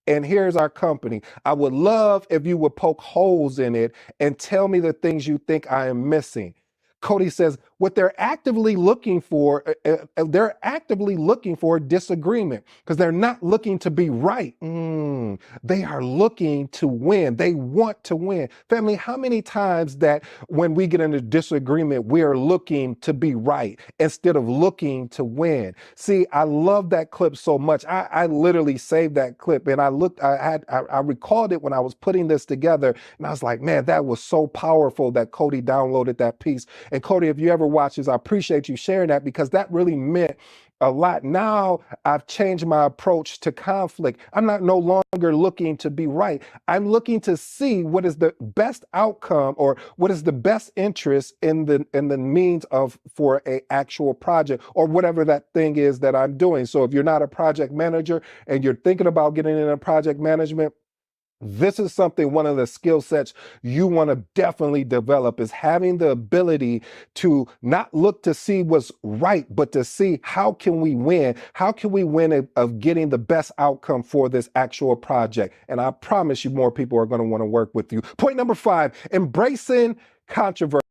and here's our company. I would love if you would poke holes in it and tell me the things you think I am missing. Cody says, what they're actively looking for disagreement because they're not looking to be right. They are looking to win. They want to win. Family, how many times that when we get into disagreement, we are looking to be right instead of looking to win? See, I love that clip so much. I literally saved that clip and I recalled it when I was putting this together, and I was like, man, that was so powerful that Cody downloaded that piece. And Cody, if you ever watch this, I appreciate you sharing that because that really meant a lot. Now I've changed my approach to conflict. I'm not no longer looking to be right. I'm looking to see what is the best outcome or what is the best interest in the means of for a actual project or whatever that thing is that I'm doing. So if you're not a project manager and you're thinking about getting into project management, this is something, one of the skill sets you want to definitely develop is having the ability to not look to see what's right, but to see how can we win? How can we win of getting the best outcome for this actual project? And I promise you more people are going to want to work with you. Point number 5, embracing controversy.